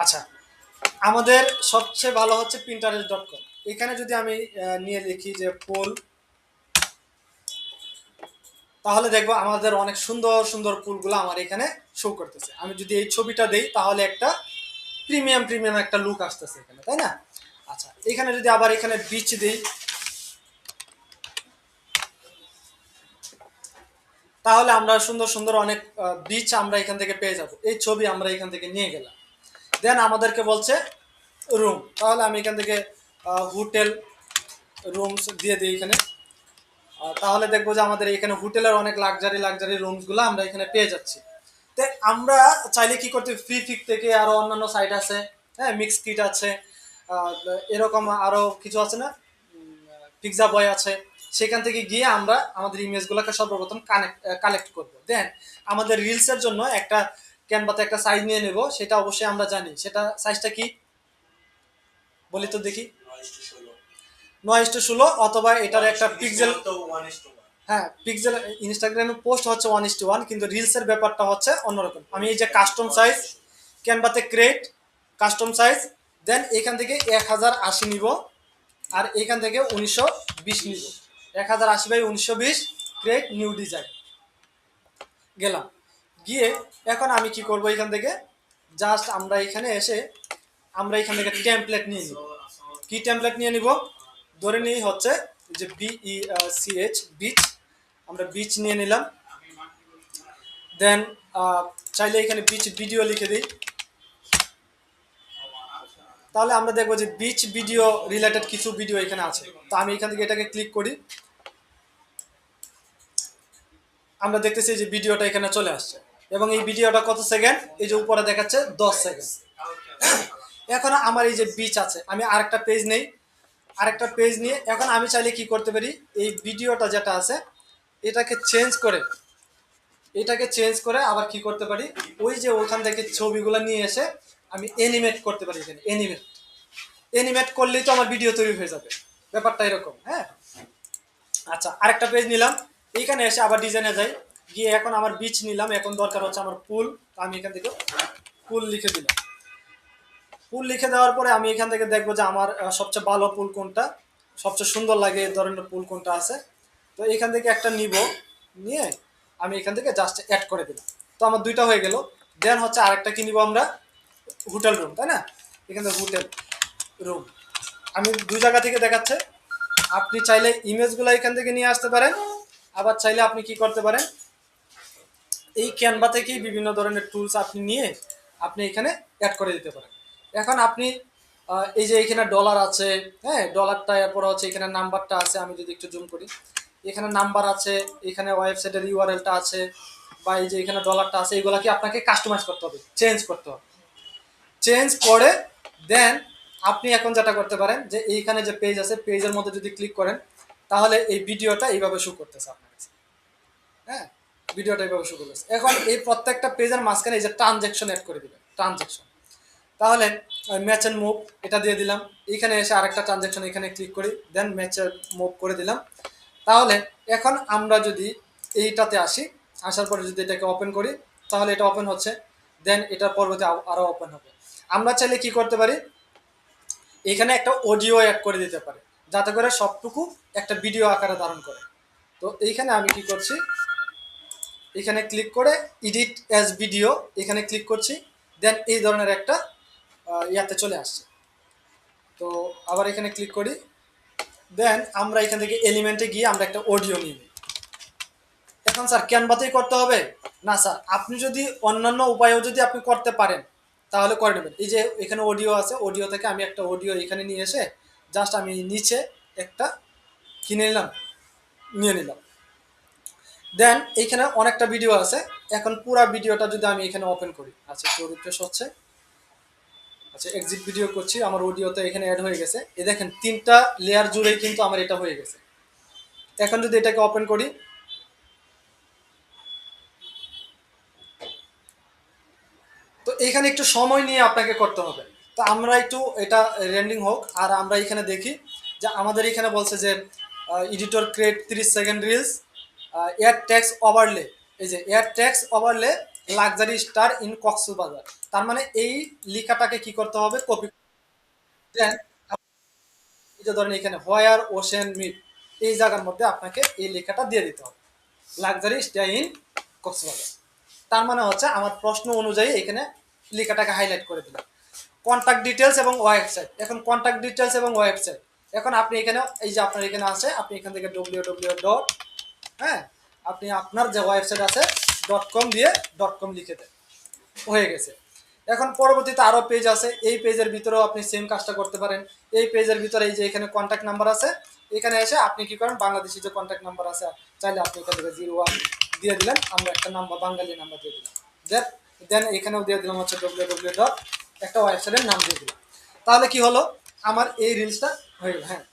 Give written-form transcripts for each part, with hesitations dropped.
আচ্ছা, আমাদের সবচেয়ে ভালো হচ্ছে Pinterest.com। এখানে যদি আমি নিয়ে লিখি যে পোল, তাহলে দেখবো আমাদের অনেক সুন্দর সুন্দর পুলগুলো আমার এখানে শো করতেছে। আমি যদি এই ছবিটা দেই তাহলে একটা প্রিমিয়াম প্রিমিয়াম একটা লুক আসতেছে এখানে, তাই না? আচ্ছা, এখানে যদি আবার এখানে বিচ দিই, তাহলে আমরা সুন্দর সুন্দর অনেক বিচ আমরা এখান থেকে পেয়ে যাব। এই ছবি আমরা এখান থেকে নিয়ে গেলাম। দেন আমাদেরকে বলছে রুম, তাহলে আমি এখান থেকে হোটেল রুমস দিয়ে দিই এখানে। তাহলে দেখবো যে আমাদের এখানে হোটেলের অনেক লাক্সারি লাক্সারি রুমসগুলো আমরা এখানে পেয়ে যাচ্ছি। তো আমরা চাইলে কি করতে, ফ্রি পিক থেকে আরো অন্যান্য সাইট আছে, হ্যাঁ, মিক্স কিট আছে, আহ, এরকম আরো কিছু আছে না, পিৎজা বয় আছে, সেখান থেকে গিয়ে আমরা আমাদের ইমেজগুলোকে সর্বপ্রথম কালেক্ট করব। দেন আমাদের রিলসের জন্য একটা ক্যানভাতে একটা সাইজ নিয়ে নেব, সেটা অবশ্যই আমরা জানি। সেটা সাইজটা কি বলি তো দেখি? 9:16, অথবা এটার একটা পিক্সেল। হ্যাঁ, পিক্সেল। ইনস্টাগ্রামে পোস্ট হচ্ছে 1:1, কিন্তু রিলসের ব্যাপারটা হচ্ছে অন্যরকম। আমি এই যে কাস্টম সাইজ, ক্যানভাতে ক্রিয়েট কাস্টম সাইজ, দেন এখান থেকে 1080 নিব, আর এখান থেকে 1920 নিব। 1080x1920, ক্রিয়েট নিউ ডিজাইন গেলাম। গিয়ে এখন আমি কি করব, এখান থেকে জাস্ট আমরা এখানে এসে আমরা এখান থেকে টেমপ্লেট নিয়ে নিব। কি টেমপ্লেট নিয়ে নিব? ধরে নিই হচ্ছে যে BECH, বিচ। আমরা বিচ নিয়ে নিলাম। দেন চাইলে এখানে বিচ ভিডিও লিখে দিই, তাহলে আমরা দেখবো যে বিচ ভিডিও রিলেটেড কিছু ভিডিও এখানে আছে। তো আমি এখান থেকে এটাকে ক্লিক করি, আমরা দেখতেছি যে ভিডিওটা এখানে চলে আসছে। এবং এই ভিডিওটা কত সেকেন্ড? এই যে উপরে দেখাচ্ছে 10 সেকেন্ড। এখন আমার এই যে বিচ আছে, আমি আরেকটা পেজ নেই, আরেকটা পেজ নিয়ে এখন আমি চাইলে কি করতে পারি, এই ভিডিওটা যেটা আছে এটাকে চেঞ্জ করে আবার কি করতে পারি, ওই যে ওখান থেকে ছবিগুলো নিয়ে এসে আমি এনিমেট করতে পারি। এখানে এনিমেট করলেই তো আমার ভিডিও তৈরি হয়ে যাবে। ব্যাপারটা এরকম, হ্যাঁ। আচ্ছা, আরেকটা পেজ নিলাম, এইখানে এসে আবার ডিজাইনে যাই, গিয়ে এখন আমার বিচ নিলাম, এখন দরকার হচ্ছে আমার পুল। আমি এখান থেকে পুল লিখে দিলাম। পুল লিখে দেওয়ার পরে আমি এখান থেকে দেখবো যে আমার সবচেয়ে ভালো পুল কোনটা, সবচেয়ে সুন্দর লাগে এই ধরনের পুল কোনটা আছে। তো এখান থেকে একটা নিব, নিয়ে আমি এখান থেকে জাস্ট অ্যাড করে দিলাম। তো আমার দুইটা হয়ে গেল। দেন হচ্ছে আরেকটা কি নিব আমরা, হোটেল রুম, তাই না? এখান থেকে হোটেল রুম আমি দুই জায়গা থেকে দেখাচ্ছে। আপনি চাইলে ইমেজগুলো এখান থেকে নিয়ে আসতে পারেন, আবার চাইলে আপনি কি করতে পারেন, এই ক্যানভা থেকেই বিভিন্ন ধরনের টুলস আপনি নিয়ে আপনি এখানে অ্যাড করে দিতে পারেন। এখন আপনি এই যে এখানে ডলার আছে, হ্যাঁ, ডলারটা, এরপর হচ্ছে এখানে নাম্বারটা আছে। আমি যদি একটু জুম করি, এখানে নাম্বার আছে, এখানে ওয়েবসাইটের ইউআরএলটা আছে, বা এই যে এখানে ডলারটা আছে, এগুলো কি আপনাকে কাস্টমাইজ করতে হবে, চেঞ্জ করতে হবে। চেঞ্জ করে দেন আপনি এখন যেটা করতে পারেন, যে এইখানে যে পেজ আছে, পেজের মধ্যে যদি ক্লিক করেন, তাহলে এই ভিডিওটা এইভাবে শো করতেছে আপনার কাছে, হ্যাঁ, ভিডিওটা এইভাবে শো করতেছে। এখন এই প্রত্যেকটা পেজের মাঝখানে এই যে ট্রানজ্যাকশন অ্যাড করে দিবেন, ট্রানজ্যাকশন। তাহলে ম্যাচ অ্যান্ড মুভ এটা দিয়ে দিলাম, এখানে এসে আরেকটা ট্রানজ্যাকশন এখানে ক্লিক করি, দেন ম্যাচ মুভ করে দিলাম। তাহলে এখন আমরা যদি এইটাতে আসি, আসার পরে যদি এটাকে ওপেন করি, তাহলে এটা ওপেন হচ্ছে। দেন এটা পরবর্তী আরও ওপেন হবে। আমরা চাইলে কি করতে পারি, এখানে একটা অডিও অ্যাড করে দিতে পারি, যাতে করে সবটুকু একটা ভিডিও আকারে ধারণ করে। তো এইখানে আমি কি করছি, এখানে ক্লিক করে এডিট অ্যাজ ভিডিও এখানে ক্লিক করছি। দেন এই ধরনের একটা ইয়াতে চলে আসছে। তো আবার এখানে ক্লিক করি, দেন আমরা এখান থেকে এলিমেন্টে গিয়ে আমরা একটা অডিও নিই। এখন স্যার ক্যানভাতেই করতে হবে? না স্যার, আপনি যদি অন্যান্য উপায়েও যদি আপনি করতে পারেন তাহলে করে নেবেন। এই যে এখানে অডিও আছে, অডিও থেকে আমি একটা অডিও এখানে নিয়ে এসে জাস্ট আমি নিচে একটা কিনে নিলাম। দেন এইখানে অনেকটা ভিডিও আছে, এখন পুরো ভিডিওটা যদি আমি এখানে ওপেন করি, আচ্ছা একটু রিফ্রেশ হচ্ছে, আচ্ছা এক্সিট ভিডিও করছি, আমার অডিওতে এখানে অ্যাড হয়ে গেছে। এই দেখেন 3টা লেয়ার জুড়েই কিন্তু আমার এটা হয়ে গেছে। এখন যদি এটাকে ওপেন করি, তো এখানে একটু সময় নিয়ে আপনাকে করতে হবে। তো আমরা একটু এটা রেন্ডিং হোক, আর আমরা এখানে দেখি যে আমাদের এখানে বলছে যে editor create 30 second reels, air tax overlay. এই যে air tax overlay luxury star in Cox's Bazar. তার মানে এই লেখাটাকে কি করতে হবে, কপি দেন এই যে ধরেন এখানে হোয়ার ওশেন মিট, এই জায়গার মধ্যে আপনাকে এই লেখাটা দিয়ে দিতে হবে, লাক্সারি স্টে ইন কক্সবাজার। তার মানে হচ্ছে আমার প্রশ্ন অনুযায়ী এখানে লেখাটাকে হাইলাইট করে দিলাম। কন্ট্যাক্ট ডিটেলস এবং ওয়েবসাইট, এখন কন্ট্যাক্ট ডিটেলস এবং ওয়েবসাইট, এখন আপনি এখানে এই যে আপনার এখানে আছে, আপনি এখান থেকে www ডট, হ্যাঁ, আপনি আপনার যে ওয়েবসাইট আছে .com দিয়ে .com লিখে দেন, হয়ে গেছে। এখন পরবর্তীতে আরও পেজ আছে, এই পেজের ভিতরেও আপনি সেম কাজটা করতে পারেন। এই পেজের ভিতরে এই যে এখানে কন্ট্যাক্ট নাম্বার আছে, এখানে এসে আপনি কি করেন, বাংলাদেশি যে কন্ট্যাক্ট নাম্বার আছে চাইলে আপনি এখান থেকে 01 দিয়ে দিলেন, আমরা একটা নাম্বার বাঙালি নাম্বার দিয়ে দিলাম, দেন এখানেও দিয়ে দিলাম হচ্ছে www ডট, একটা ওয়েবসাইটের নাম দিয়ে দিলাম। তাহলে কি হলো, আমার এই রিলসটা হয়ে গেল। হ্যাঁ,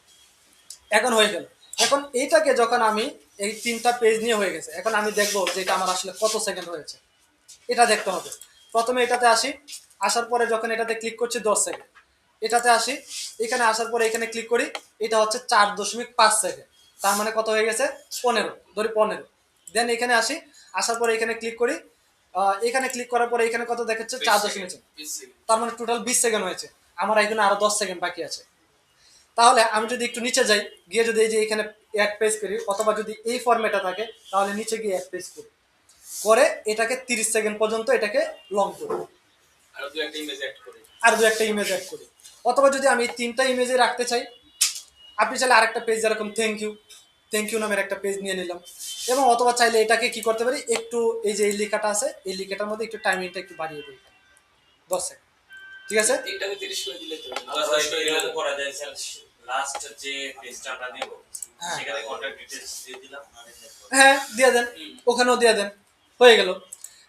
এখন হয়ে গেল। এখন এইটাকে যখন আমি এই 3টা পেজ নিয়ে হয়ে গেছে, এখন আমি দেখবো যে এটা আমার আসলে কত সেকেন্ড হয়েছে, এটা দেখতে হবে। প্রথমে এটাতে আসি, আসার পরে যখন এটাতে ক্লিক করছি 10 সেকেন্ড, এটাতে আসি, এখানে আসার পরে এখানে ক্লিক করি, এটা হচ্ছে 4.5 সেকেন্ড, তার মানে কত হয়ে গেছে, 15, ধরি 15। দেন এখানে আসি, আসার পরে এখানে ক্লিক করি, এখানে ক্লিক করার পরে এখানে কত দেখাচ্ছে, 4.5, তার মানে টোটাল 20 সেকেন্ড হয়েছে। আমার এখানে আরো 10 সেকেন্ড বাকি আছে। তাহলে আমি যদি একটু নিচে যাই, গিয়ে যদি এই যে এখানে অ্যাড পেজ করি, অথবা যদি এই ফরম্যাটে থাকে তাহলে নিচে গিয়ে অ্যাড পেজ করি, করে এটাকে 30 সেকেন্ড পর্যন্ত এটাকে লং করি, আর দু একটা ইমেজ অ্যাড করি। অথবা যদি আমি 3টা ইমেজে রাখতে চাই, আপনি চাইলে আরেকটা পেজ যেরকম থ্যাংক ইউ নামের একটা পেজ নিয়ে নিলাম, এবং অথবা চাইলে এটাকে কি করতে পারি, একটু এই যে এই লেখাটা আছে, এই লেখাটার মধ্যে একটু টাইমিংটা একটু বাড়িয়ে দিই, 10 সেকেন্ড, ঠিক আছে। এটাকে 30 করে দিলে তো এরকম করা যায়, লাস্ট যে পেজটা আমরা দেব সেখানে কন্টাক্ট ডিটেইলস দিয়ে দিলাম, হ্যাঁ দিয়ে দেন, ওখানেও দিয়ে দেন, হয়ে গেল।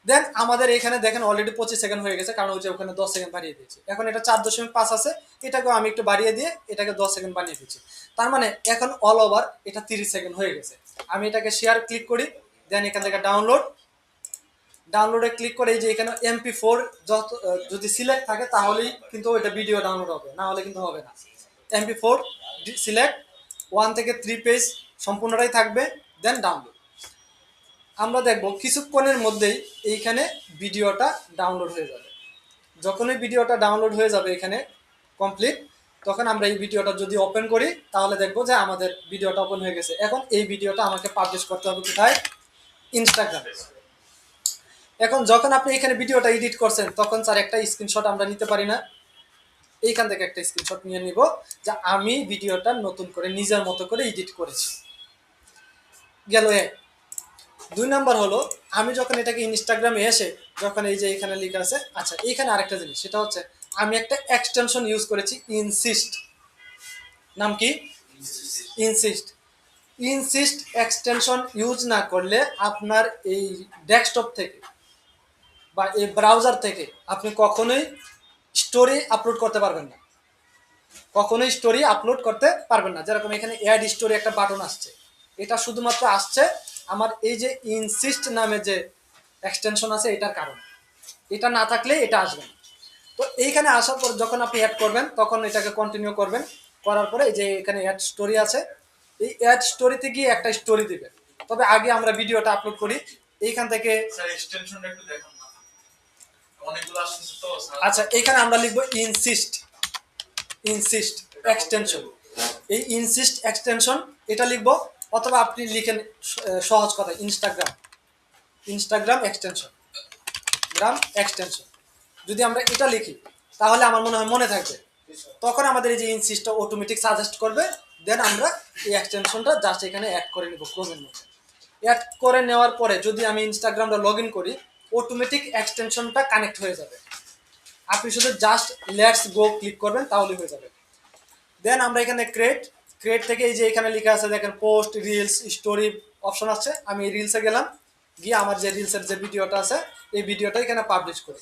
দেন আমাদের এখানে দেখেন অলরেডি 25 সেকেন্ড হয়ে গেছে, কারণ হচ্ছে ওখানে 10 সেকেন্ড বাড়িয়ে দিয়েছি। এখন এটা 4.5 আছে, এটাকেও আমি একটু বাড়িয়ে দিয়ে এটাকে 10 সেকেন্ড বানিয়ে দিচ্ছি। তার মানে এখন অল ওভার এটা 30 সেকেন্ড হয়ে গেছে। আমি এটাকে শেয়ার ক্লিক করি, দেন এখান থেকে ডাউনলোডে ক্লিক করে এই যে এখানে MP4 যত যদি সিলেক্ট থাকে তাহলেই কিন্তু এটা ভিডিও ডাউনলোড হবে, না হলে কিন্তু হবে না। MP4 সিলেক্ট 1 থেকে 3 পেজ সম্পূর্ণটাই থাকবে, দেন ডাউনলোড। আমরা দেখব কিছুক্ষণের মধ্যেই এইখানে ভিডিওটা ডাউনলোড হয়ে যাবে। যখনই ভিডিওটা ডাউনলোড হয়ে যাবে এখানে কমপ্লিট, তখন আমরা এই ভিডিওটা যদি ওপেন করি তাহলে দেখবো যে আমাদের ভিডিওটা ওপেন হয়ে গেছে। এখন এই ভিডিওটা আমাকে পাবলিশ করতে হবে কোথায়, ইনস্টাগ্রামে। এখন যখন আপনি এখানে ভিডিওটা এডিট করছেন তখন স্যার একটা স্ক্রিনশট আমরা নিতে পারি না, এইখান থেকে একটা স্ক্রিনশট নিয়ে নিব যে আমি ভিডিওটা নতুন করে নিজের মতো করে এডিট করেছি, গেল এক। 2 নাম্বার হলো, আমি যখন এটাকে ইনস্টাগ্রামে এসে যখন এই যে এখানে লেখা আছে, আচ্ছা এইখানে আরেকটা জিনিস, সেটা হচ্ছে আমি একটা এক্সটেনশন ইউজ করেছি, ইনসিস্ট, নাম কি, ইনসিস্ট এক্সটেনশন ইউজ না করলে আপনার এই ডেস্কটপ থেকে বা এই ব্রাউজার থেকে আপনি কখনোই স্টোরি আপলোড করতে পারবেন না, কখনোই স্টোরি আপলোড করতে পারবেন না। যেরকম এখানে অ্যাড স্টোরি একটা বাটন আসছে, এটা শুধুমাত্র আসছে আমার এই যে ইনসিস্ট নামে যে এক্সটেনশন আছে এটার কারণে, এটা না থাকলে এটা আসবে না। তো এইখানে আসার পর যখন আপনি অ্যাড করবেন তখন এটাকে কন্টিনিউ করবেন, করার পরে এই যে এখানে অ্যাড স্টোরি আছে, এই অ্যাড স্টোরিতে গিয়ে একটা স্টোরি দিবেন। তবে আগে আমরা ভিডিওটা আপলোড করি, এইখান থেকে এক্সটেনশনটা একটু দেখান না, অনেকগুলো আসছে তো। আচ্ছা এখানে আমরা লিখবো ইনসিস্ট এক্সটেনশন, এই ইনসিস্ট এক্সটেনশন এটা লিখবো, অথবা আপনি লিখেন সহজ কথা ইনস্টাগ্রাম এক্সটেনশন, যদি আমরা এটা লিখি তাহলে আমার মনে হয় মনে থাকবে। তখন আমাদের এই যে ইনসিস্টটা অটোমেটিক সাজেস্ট করবে, দেন আমরা এই এক্সটেনশনটা জাস্ট এখানে অ্যাড করে নেব ক্রোমের মধ্যে। অ্যাড করে নেওয়ার পরে যদি আমি ইনস্টাগ্রামটা লগ ইন করি, অটোমেটিক এক্সটেনশনটা কানেক্ট হয়ে যাবে, আপনি শুধু জাস্ট লেটস গো ক্লিক করবেন তাহলেই হয়ে যাবে। দেন আমরা এখানে ক্রিয়েট থেকে এই যে এখানে লেখা আছে দেখেন পোস্ট, রিলস, স্টোরি অপশন আছে, আমি এই রিলসে গেলাম, গিয়ে আমার যে রিলসের যে ভিডিওটা আছে এই ভিডিওটা এখানে পাবলিশ করি।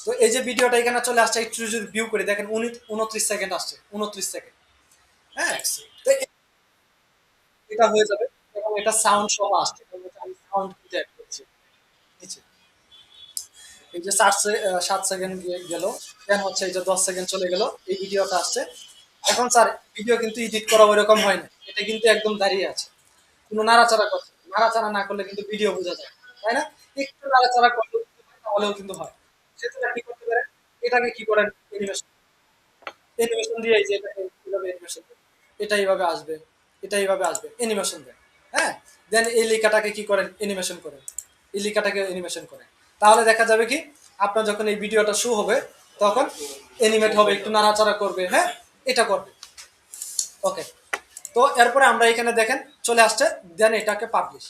তো এই যে ভিডিওটা এখানে চলে আসছে, একটু যদি ভিউ করি দেখেন 29 সেকেন্ড আসছে, 29 সেকেন্ড, হ্যাঁ। তো এটা হয়ে যাবে, এবং এটা সাউন্ড সহ আসছে, আমি সাউন্ড দিতে অ্যাড করছি নিচে। এই যে 7 সেকেন্ড গেল, দেন হচ্ছে এই যে 10 সেকেন্ড চলে গেল, এই ভিডিওটা আসছে। এখন স্যার ভিডিও কিন্তু এডিট করা ওইরকম হয় না, এটা কিন্তু একদম দাঁড়িয়ে আছে, কোনো নাড়াচাড়া করছে, নাড়াচাড়া না করলে কিন্তু ভিডিও বোঝা যায়, তাই না? একটু নাড়াচাড়া করলে তাহলেও কিন্তু হয়। সেজন্য কি করতে পারেন, এটাকে কি করেন, অ্যানিমেশন অ্যানিমেশন দিয়ে এই যে এটাকে কিভাবে অ্যানিমেশন দেন, এটা এইভাবে আসবে, এটা এইভাবে আসবে, অ্যানিমেশন দেন। হ্যাঁ, দেন এই লেখাটাকে কি করেন, অ্যানিমেশন করেন, এই লেখাটাকে অ্যানিমেশন করেন। তাহলে দেখা যাবে কি আপনার যখন এই ভিডিওটা শো হবে তখন অ্যানিমেট হবে, একটু নাড়াচাড়া করবে, হ্যাঁ, এটা করবে। ওকে, তো এরপরে আমরা এখানে দেখেন চলে আসছে, দেন এটাকে পাবলিশ।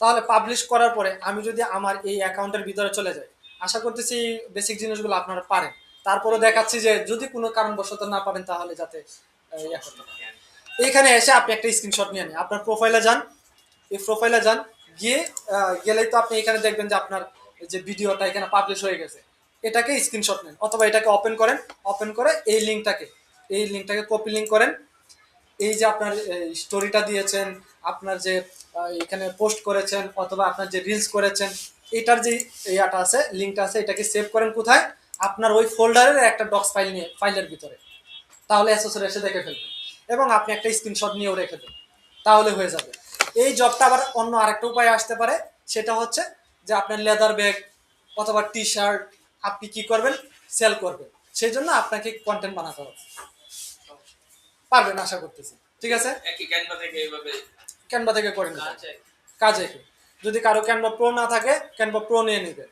তাহলে পাবলিশ করার পরে আমি যদি আমার এই অ্যাকাউন্টের ভিতরে চলে যাই, আশা করতেছি বেসিক জিনিসগুলো আপনারা পারেন। তারপরে দেখাচ্ছি যে যদি কোনো কারণবশত না পারেন তাহলে যাতে ইয়ে করতে পারেন। এইখানে এসে আপনি একটা স্ক্রিনশট নিয়ে নিন, আপনার প্রোফাইলে যান, এই প্রোফাইলে যান, গিয়ে গেলেই তো আপনি এখানে দেখবেন যে আপনার যে ভিডিওটা এখানে পাবলিশ হয়ে গেছে, এটাকে স্ক্রিনশট নেন অথবা এটাকে ওপেন করেন, ওপেন করে এই লিঙ্কটাকে কপি লিঙ্ক করেন। এই যে আপনার স্টোরিটা দিয়েছেন, আপনার যে এখানে পোস্ট করেছেন অথবা আপনার যে রিলস করেছেন, এটার যে ইয়াটা আছে, লিঙ্কটা আছে, এটাকে সেভ করেন কোথায়, আপনার ওই ফোল্ডারের একটা ডক্স ফাইল নিয়ে, ফাইলের ভিতরে। তাহলে অ্যাসেসর এসে দেখে ফেলবেন এবং আপনি একটা স্ক্রিনশট নিয়েও রেখে দেন, তাহলে হয়ে যাবে। এই জবটা আবার অন্য আরেকটা উপায় আসতে পারে, সেটা হচ্ছে যে আপনার লেদার ব্যাগ অথবা টি শার্ট আপনি কি করবেন, সেল করবেন। সেই জন্য আপনাকে কন্টেন্ট বানাতে হবে, পারবেন আশা করতেছি। ঠিক আছে, ক্যানভা থেকে করে নেবেন, কাজ একই। যদি কারো ক্যানভা প্রো না থাকে, ক্যানভা প্রো নিয়ে নেবেন,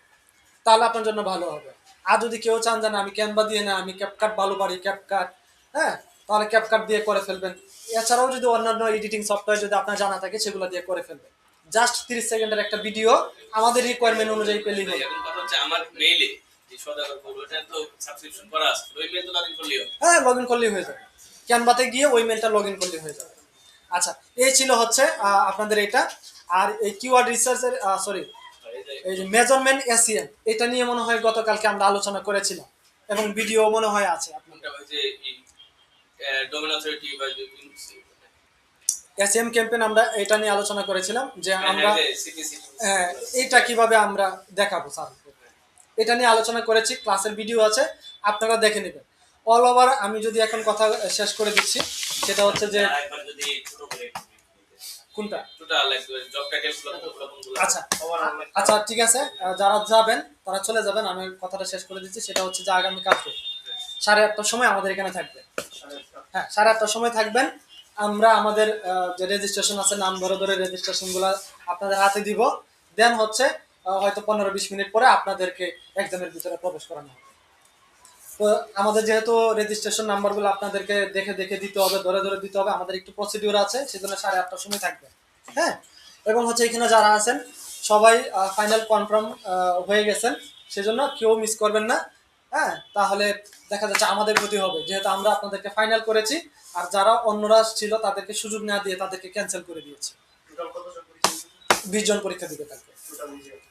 তাহলে আপনার জন্য ভালো হবে। আর যদি কেউ চান যে না আমি ক্যানভা দিয়ে না, আমি ক্যাপকাট ভালো পারি, ক্যাপকাট, হ্যাঁ, তাহলে ক্যাপকাট দিয়ে করে ফেলবেন। এছাড়াও যদি অন্যান্য এডিটিং সফটওয়্যার যদি আপনার জানা থাকে সেগুলো দিয়ে করে ফেলবেন। জাস্ট 30 সেকেন্ডের একটা ভিডিও আমাদের রিকোয়ারমেন্ট অনুযায়ী পেলেই হবে। আমার মেইলে সদাগর ওটা তো সাবস্ক্রিপশন করা আছে, ওই মেইল তো লগইন করলেই হবে। হ্যাঁ, লগ ইন করলেই হয়ে যাবে, ক্যানভাতে গিয়ে ওই মেলটা লগ ইন করলেই হয়ে যাবে। আচ্ছা, এই ছিল হচ্ছে আপনাদের এটা। আর এই কিওয়ার্ড রিসার্চের সরি, এই যে মেজারমেন্ট এসইএম, এটা নিয়ে মনে হয় গতকালকে আমরা আলোচনা করেছিলাম এবং ভিডিও মনে হয় আছে আপনার। ওই যে ডোমেন অথরিটি বা এসইএম ক্যাম্পেইন আমরা এটা নিয়ে আলোচনা করেছিলাম যে আমরা এটা কিভাবে আমরা দেখাবো স্যার, এটা নিয়ে আলোচনা করেছি, ক্লাসের ভিডিও আছে, আপনারা দেখে নেবেন। অল ওভার আমি যদি এখন কথা শেষ করে দিচ্ছি, সেটা হচ্ছে যে কোনটা, আচ্ছা আচ্ছা ঠিক আছে, যারা যাবেন তারা চলে যাবেন, আমি কথাটা শেষ করে দিচ্ছি। সেটা হচ্ছে যে আগামী কালকে 8:30টার সময় আমাদের এখানে থাকবে। হ্যাঁ, 8:30টার সময় থাকবেন। আমরা আমাদের যে রেজিস্ট্রেশন আছে, নাম ধরে ধরে রেজিস্ট্রেশনগুলো আপনাদের হাতে দিব। দেন হচ্ছে হয়তো 15-20 মিনিট পরে আপনাদেরকে এক্সামের ভিতরে প্রবেশ করানো হবে। তো আমাদের যেহেতু রেজিস্ট্রেশন নাম্বারগুলো আপনাদেরকে দেখে দেখে দিতে হবে, ধরে ধরে দিতে হবে, আমাদের একটু প্রসিডিউর আছে, সেজন্য 8:30টার সময় থাকবে। হ্যাঁ, এবং হচ্ছে এখানে যারা আছেন সবাই ফাইনাল কনফার্ম হয়ে গেছেন, সেজন্য কেউ মিস করবেন না। হ্যাঁ, তাহলে দেখা যাচ্ছে আমাদের ক্ষতি হবে, যেহেতু আমরা আপনাদেরকে ফাইনাল করেছি, আর যারা অন্যরা ছিল তাদেরকে সুযোগ না দিয়ে তাদেরকে ক্যান্সেল করে দিয়েছি। 20 জন পরীক্ষা দিবে কালকে।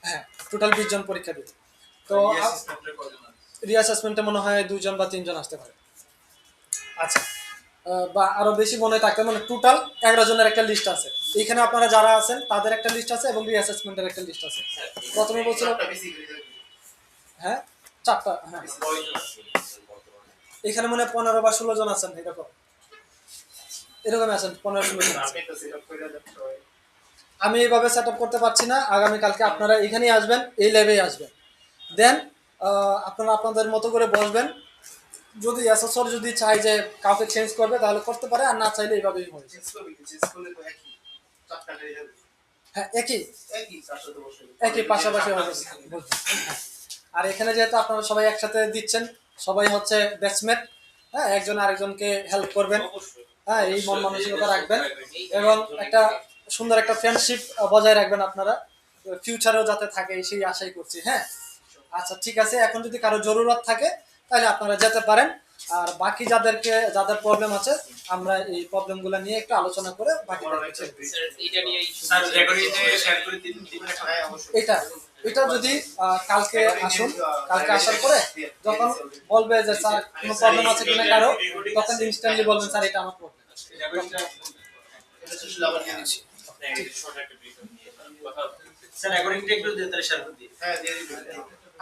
হ্যাঁ, টোটাল 20 জন পরীক্ষা দিবে। তো রিঅ্যাসেসমেন্টে মনে হয় 2 জন বা 3 জন আসতে পারে। আচ্ছা, বা আরো বেশি মনে থাকতে, মানে টোটাল 11 জনের একটা লিস্ট আছে। এখানে আপনারা যারা আছেন তাদের একটা লিস্ট আছে এবং রিঅ্যাসেসমেন্টের একটা লিস্ট আছে। প্রথমে বলছিল হ্যাঁ 4টা, হ্যাঁ এখানে মনে হয় 15 বা 16 জন আছেন, এরকম এরকম আছেন 15-16 জন আছেন। আমি এইভাবে সেট আপ করতে পারছি না। আগামীকালকে আপনারা এখানেই আসবেন, এই ল্যাবেই আসবেন। দেন আপনারা আপনাদের মতো করে বসবেন। যদি অ্যাসেসর যদি চাই যে কাউকে চেঞ্জ করবে তাহলে করতে পারে, আর না চাইলে এইভাবেই হয়। হ্যাঁ, একই একই পাশাপাশি হবে। আর এখানে যেহেতু আপনারা সবাই একসাথে দিচ্ছেন, সবাই হচ্ছে ব্যাচমেট, হ্যাঁ, একজন আরেকজনকে হেল্প করবেন, হ্যাঁ, এই মন মানসিকতা রাখবেন এবং একটা সুন্দর একটা ফ্রেন্ডশিপ বজায় রাখবেন আপনারা, ফিউচারেও যাতে থাকে সেই আশাই করছি। হ্যাঁ, আচ্ছা ঠিক আছে, এখন যদি কারো জরুরত থাকে তাহলে আপনারা যেতে পারেন। আর বাকি যাদের প্রবলেম আছে, আমরা এই প্রবলেমগুলো নিয়ে একটু আলোচনা করে বাকি এটা এটা যদি কালকে আসুন, কালকে আসার পরে যখন বলবে যে স্যার কোনো প্রবলেম আছে কিনা কারো, তখন ইনস্ট্যান্টলি বলবেন স্যার এটা আমার প্রবলেম।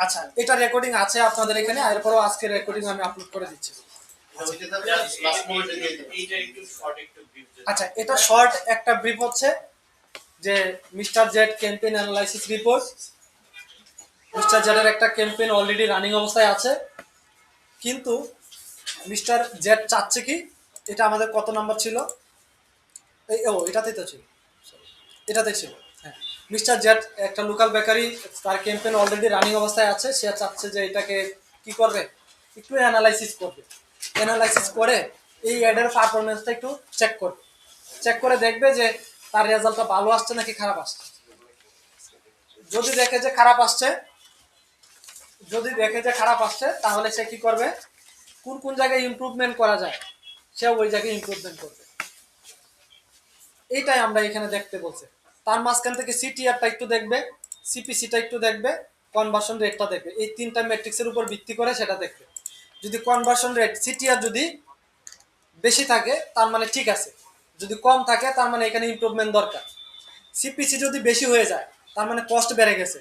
আচ্ছা, এটা রেকর্ডিং আছে আপনাদের এখানে, এরপরও আজকে রেকর্ডিং আমি আপলোড করে দিচ্ছি। আচ্ছা, এটা শর্ট একটা ব্রিফ হচ্ছে যে mister Z campaign analysis report, mister জেডের একটা ক্যাম্পেইন অলরেডি রানিং অবস্থায় আছে, কিন্তু মিস্টার জেড চাচ্ছে কি, এটা আমাদের কত নাম্বার ছিল, এটাতেই তো ছিল, এটাতে ছিল, হ্যাঁ। মিস্টার জেড একটা লোকাল বেকারি, তার ক্যাম্পেইন অলরেডি রানিং অবস্থায় আছে, সে চাচ্ছে যে এটাকে কি করবে, একটু অ্যানালাইসিস করবে, অ্যানালাইসিস করে এই অ্যাডের পারফরমেন্সটা একটু চেক করবে, চেক করে দেখবে যে তার রেজাল্টটা ভালো আসছে নাকি খারাপ আসছে। যদি দেখে যে খারাপ আসছে, তাহলে সে কি করবে, কোন কোন জায়গায় ইমপ্রুভমেন্ট করা যায় সে ওই জায়গায় ইমপ্রুভমেন্ট করবে। এইটাই আমরা এখানে দেখতে বলছি। তার মাঝখান থেকে সিটিআরটা একটু দেখবে, সিপিসিটা একটু দেখবে, কনভার্সন রেটটা দেখবে, এই তিনটা ম্যাট্রিক্সের উপর ভিত্তি করে সেটা দেখবে। যদি কনভার্সন রেট সিটিআর যদি বেশি থাকে তার মানে ঠিক আছে, যদি কম থাকে তার মানে এখানে ইমপ্রুভমেন্ট দরকার। সিপিসি যদি বেশি হয়ে যায় তার মানে কস্ট বেড়ে গেছে,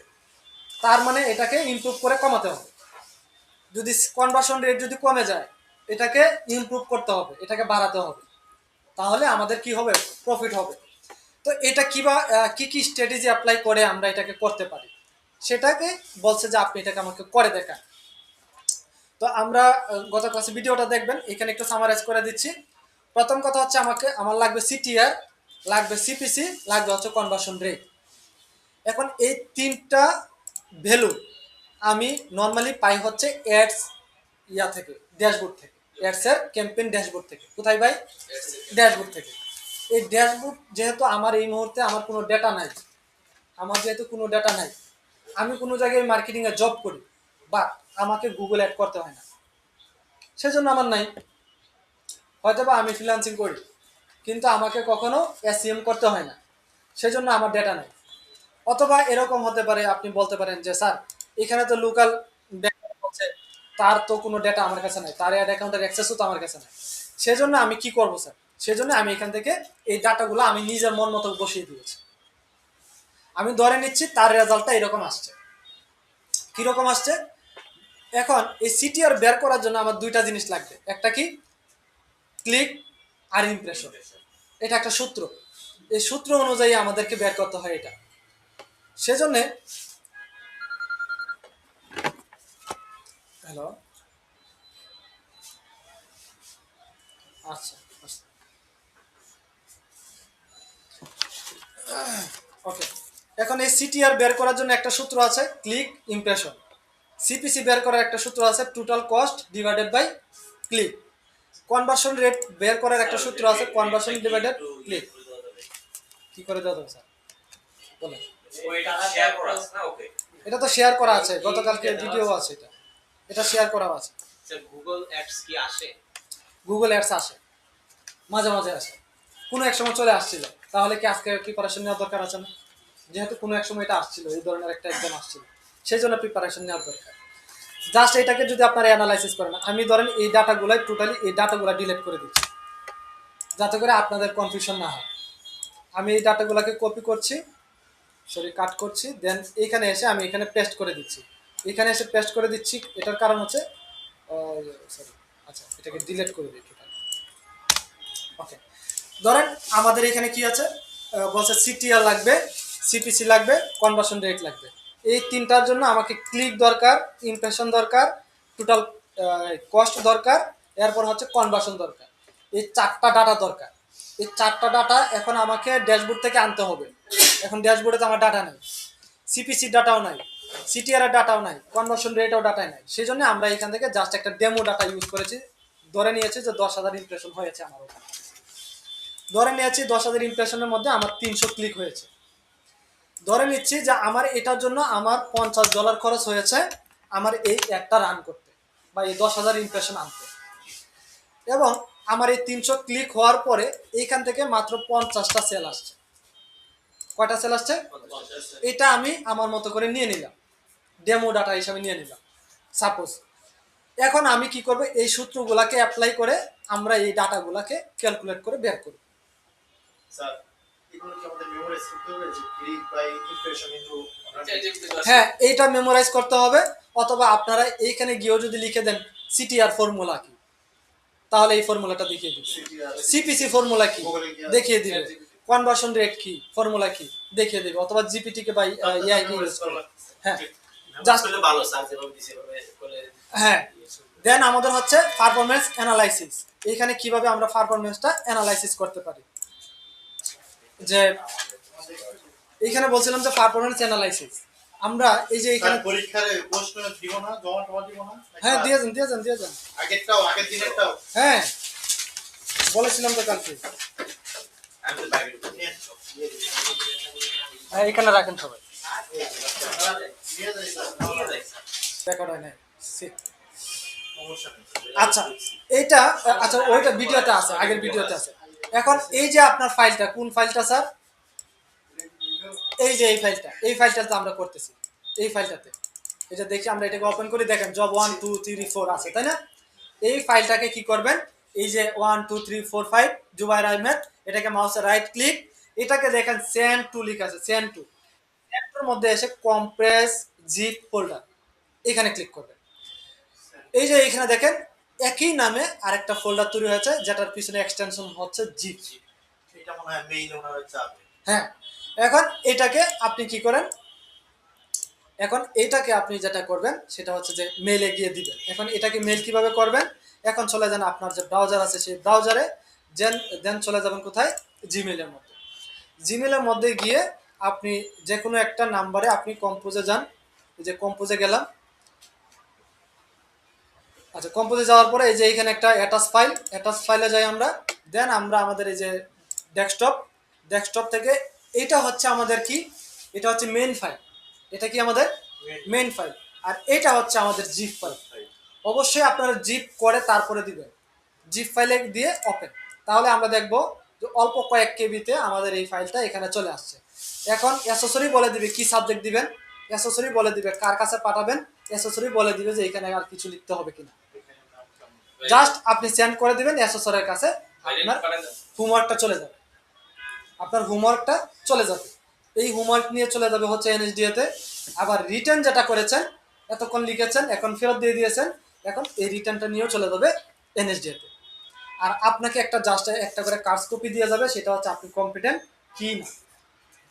তার মানে এটাকে ইমপ্রুভ করে কমাতে হবে। যদি কনভার্সন রেট যদি কমে যায় এটাকে ইমপ্রুভ করতে হবে, এটাকে বাড়াতে হবে, তাহলে আমাদের কি হবে, প্রফিট হবে। তো এটা কি কি স্ট্র্যাটেজি অ্যাপ্লাই করে আমরা এটাকে করতে পারি, সেটাকে বলছে যে আপনি এটাকে আমাকে করে দেখান। তো আমরা গত ক্লাসে ভিডিওটা দেখবেন, এখানে একটু সামারাইজ করে দিচ্ছি। প্রথম কথা হচ্ছে আমার লাগবে সিটিআর, লাগবে সিপিসি, লাগবে হচ্ছে কনভার্সন রেট। এখন এই তিনটা ভ্যালু আমি নর্মালি পাই হচ্ছে অ্যাডস থেকে, ড্যাশবোর্ড থেকে, অ্যাডসের ক্যাম্পেইন ড্যাশবোর্ড থেকে। কোথায় পাই, ড্যাশবোর্ড থেকে। এই ড্যাশবোর্ড যেহেতু আমার এই মুহূর্তে আমার কোনো ডেটা নাই, আমি কোনো জায়গায় মার্কেটিংয়ে জব করি, বা আমাকে গুগল অ্যাড করতে হয় না, সেজন্য আমার নাই। হয়তো বা আমি ফ্রিল্যান্সিং করি কিন্তু আমাকে কখনো এসইএম করতে হয় না, সেজন্য আমার ডেটা নাই। অথবা এরকম হতে পারে, আপনি বলতে পারেন যে স্যার এখানে তো লোকাল হচ্ছে, তার তো কোনো ডেটা আমার কাছে নাই, তার অ্যাড অ্যাকাউন্টের অ্যাক্সেসও তো আমার কাছে নাই। সেজন্য আমি কি করবো স্যার, সেজন্য আমি এখান থেকে এই ডাটাগুলো আমি নিজের মন মতো বসিয়ে দিয়েছি। আমি ধরে নিচ্ছি তার রেজাল্টটা এরকম আসছে। কীরকম আসছে, এখন এই সিটিআর বের করার জন্য আমার দুইটা জিনিস লাগবে, একটা কি, ক্লিক আর ইমপ্রেশন। এটা একটা সূত্র, এই সূত্র অনুযায়ী আমাদেরকে বের করতে হয় এটা। সেজন্য হ্যালো, আচ্ছা ওকে। এখন এই সিটিআর বের করার জন্য একটা সূত্র আছে, ক্লিক ইমপ্রেশন। সিপিসি বের করার একটা সূত্র আছে, total cost divided by click. Conversion rate বের করার একটা সূত্র আছে, কনভার্সন ডিভাইডেড ক্লিক। কি করে দেওয়া যাবে স্যার, বলেন। এটা তো শেয়ার করা আছে, গতকালকে ভিডিও আছে, এটা শেয়ার করা আছে। গুগল অ্যাডস কি আসে? গুগল অ্যাডস আসে, মাঝে মাঝে আসে, কোনো এক সময় চলে আসছিল, তাহলে কি আজকে প্রিপারেশন নেওয়ার দরকার আছে না? যেহেতু কোনো এক সময় এটা আসছিল, এই ধরনের একটা এক্সাম আসছিল, সেই জন্য প্রিপারেশন নেওয়ার দরকার। জাস্ট এটাকে যদি আপনারা অ্যানালাইসিস করেন, আমি ধরেন এই ডাটাগুলো টোটালি এই ডাটাগুলো ডিলিট করে দিচ্ছি যাতে করে আপনাদের কনফিউশন না হয়। আমি এই ডাটাগুলোকে কপি করছি, কাট করছি, দেন এইখানে এসে আমি এখানে পেস্ট করে দিচ্ছি। এখানে এসে পেস্ট করে দিচ্ছি, এটার কারণ হচ্ছে আচ্ছা এটাকে ডিলিট করে দিই টোটাল। ওকে, ধরেন আমাদের এখানে কি আছে, বলছে সিটিআর লাগবে, সিপিসি লাগবে, কনভার্সন রেট লাগবে। এই তিনটার জন্য আমাকে ক্লিক দরকার, ইমপ্রেশন দরকার, টোটাল কস্ট দরকার, এরপর হচ্ছে কনভার্সন দরকার। এই চারটা ডাটা দরকার। এই চারটা ডাটা এখন আমাকে ড্যাশবোর্ড থেকে আনতে হবে। এখন ড্যাশবোর্ডে তো আমার ডাটা নেই, সিপিসি ডাটাও নাই, সিটিআর ডাটাও নাই, কনভার্সন রেটও ডাটাই নাই। সেই জন্য আমরা এখান থেকে জাস্ট একটা ডেমো ডাটা ইউজ করেছি। ধরে নিয়েছি যে 10,000 ইমপ্রেশন হয়েছে আমার ওখানে, ধরে নিয়েছি 10,000 ইমপ্রেশনের মধ্যে আমার 300 ক্লিক হয়েছে। ধরে নিচ্ছি যে আমার এটার জন্য আমার $50 খরচ হয়েছে আমার এই একটা রান করতে, বা এই 10,000 ইমপ্রেশন আনতে। এবং আমার এই 300 ক্লিক হওয়ার পরে এইখান থেকে মাত্র 50টা সেল আসছে। কয়টা সেল আসছে? এটা আমি আমার মতো করে নিয়ে নিলাম, ডেমো ডাটা হিসাবে নিয়ে নিলাম সাপোজ। এখন আমি কি করব, এই সূত্রগুলোকে অ্যাপ্লাই করে আমরা এই ডাটাগুলোকে ক্যালকুলেট করে বের করব। হ্যাঁ, এইটা মেমোরাইজ করতে হবে, অথবা আপনারা এইখানে গিয়েও যদি লিখে দেন সিটিআর ফর্মুলা কি, তাহলে এই ফর্মুলাটা দেখিয়ে দিবে। সিপিসি ফর্মুলা কি দেখিয়ে দিবে, কনভার্সন রেট কি ফর্মুলা কি দেখিয়ে দিবে, অথবা জিপিটি কে বা এআই কে ইউজ করে। হ্যাঁ, জাস্ট আসলে ভালো স্যার যেভাবে দিছে এভাবে করলে হ্যাঁ। দেন আমাদের হচ্ছে পারফরম্যান্স অ্যানালাইসিস। এখানে কিভাবে আমরা পারফরম্যান্সটা অ্যানালাইসিস করতে পারি, যে এখানে বলছিলাম যে পারফরম্যান্স অ্যানালাইসিস আমরা এই যে এখানে পরীক্ষার প্রশ্ন দিব না, জমা দিব না। হ্যাঁ দিয়েছেন আগের দিনেরটাও হ্যাঁ বলেছিলাম তো কালকে। আমি তো বাইরে হ্যাঁ এখানে রাখেন সবাই, নিয়ে যাই স্যার। রেকর্ড হয় নাই। সমস্যা নেই। আচ্ছা এইটা, আচ্ছা ওইটা ভিডিওতে আছে, আগের ভিডিওতে আছে। এখন এই যে আপনার ফাইলটা, কোন ফাইলটা স্যার? এই যে এই ফাইলটাতে আমরা করতেছি, এই ফাইলটাতে এটা দেখি আমরা এটাকে ওপেন করি, দেখেন জব 1 2 3 4 আছে তাই না? এই ফাইলটাকে কি করবেন, এই যে 1 2 3 4 5 জুবাইর আহমেদ, এটাকে মাউসে রাইট ক্লিক, এটাকে দেখেন সেন্ড টু লিখা আছে, সেন্ড টু, এর মধ্যে এসে কম্প্রেস জিপ ফোল্ডার, এখানে ক্লিক করবেন। এই যে এখানে দেখেন একই নামে আরেকটা ফোল্ডার তৈরি হয়েছে, যেটার পিছনে এক্সটেনশন হচ্ছে জিপ। এটা মনে হয় মেইন ওনার চাবে। হ্যাঁ, এখন এটাকে আপনি কি করেন, এখন এটাকে আপনি যেটা করবেন সেটা হচ্ছে যে মেলে গিয়ে দিবেন। এখন এটাকে মেল কিভাবে করবেন, এখন চলে যান আপনার যে ব্রাউজার আছে সেই ব্রাউজারে, দেন চলে যাবেন কোথায়, জিমেলের মধ্যে। জিমেলের মধ্যে গিয়ে আপনি যে কোনো একটা নাম্বারে আপনি কম্পোজে যান, এই যে কম্পোজে গেলাম। আচ্ছা কম্পোজে যাওয়ার পরে এই যে এখানে একটা অ্যাটাচ ফাইলে যাই আমরা। দেন আমরা আমাদের এই যে ডেস্কটপ থেকে এটা হচ্ছে আমাদের কি, এটা হচ্ছে মেইন ফাইল, এটা কি আমাদের মেইন ফাইল, আর এটা হচ্ছে আমাদের জিপ ফাইল। অবশ্যই আপনারা জিপ করে তারপরে দিবেন, জিপ ফাইলে দিয়ে ওপেন, তাহলে আমরা দেখব যে অল্প কয়েক কেবিতে আমাদের এই ফাইলটা এখানে চলে আসছে। এখন অ্যাসেসরি বলে দিবে কি সাবজেক্ট দিবেন, অ্যাসেসরি বলে দিবে কার কাছে পাঠাবেন, অ্যাসেসরি বলে দিবে যে এখানে আর কিছু লিখতে হবে কিনা। জাস্ট আপনি সেন্ড করে দিবেন অ্যাসেসরের কাছে, আপনার হোমওয়ার্কটা চলে যাবে, আপনার হোমওয়ার্কটা চলে যাবে। এই হোমওয়ার্ক নিয়ে চলে যাবে হচ্ছে এনএসডিএ তে। আবার রিটার্ন যেটা করেছেন, এতক্ষণ লিখেছেন এখন ফেরত দিয়ে দিয়েছেন, এখন এই রিটার্নটা নিয়েও চলে যাবে এনএসডিএ তে। আর আপনাকে জাস্ট একটা করে কার্স কপি দিয়ে যাবে, সেটা হচ্ছে আপনি কম্পিটেন্ট কি না।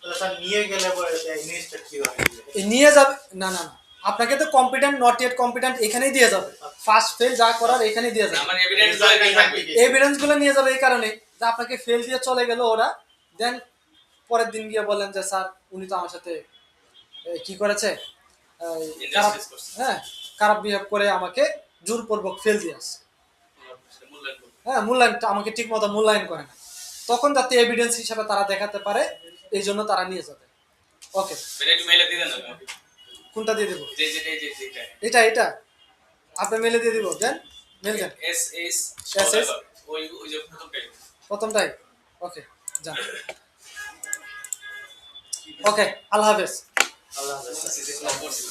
তাহলে স্যার নিয়ে গেলে পরে এই জিনিসটা কি হয়? এই নিয়ে যাবে না, আপনাকে তো কম্পিটেন্ট নট ইয়েট কম্পিটেন্ট এখানেই দিয়ে যাবে, ফার্স্ট ফেল যা করার এখানেই দিয়ে যাবে। আমার এভিডেন্স লাগবে থাকবে। এভিডেন্স গুলো নিয়ে যাবে এই কারণে যে আপনাকে ফেল দিয়ে চলে গেল ওরা, দেন পরের দিন গিয়ে বলেন যে স্যার উনি তো আমার সাথে কি করেছে, খারাপ, Injustice করছে। হ্যাঁ খারাপ বিহেভ করে আমাকে জোরপূর্বক ফেল দিয়ে আসছে, মূল্যায়ন করবে। হ্যাঁ মূল্যায়নটা আমাকে ঠিক মতো মূল্যায়ন করে না, তখন যাতে এভিডেন্স হিসাবে তারা দেখাতে পারে, এই জন্য তারা নিয়ে যাবে। ওকে, এটা একটু মেইলে দিয়ে দেন না আমাকে। কোনটা দিয়ে দেবো? যেটা এটা আপনি মেলে দিয়ে দিব, দেন মেল দেন। এস ওই যে প্রথমটাই ওকে, যান। ওকে, আল্লাহ হাফেজ। আল্লাহ হাফেজ। প্রথমটাই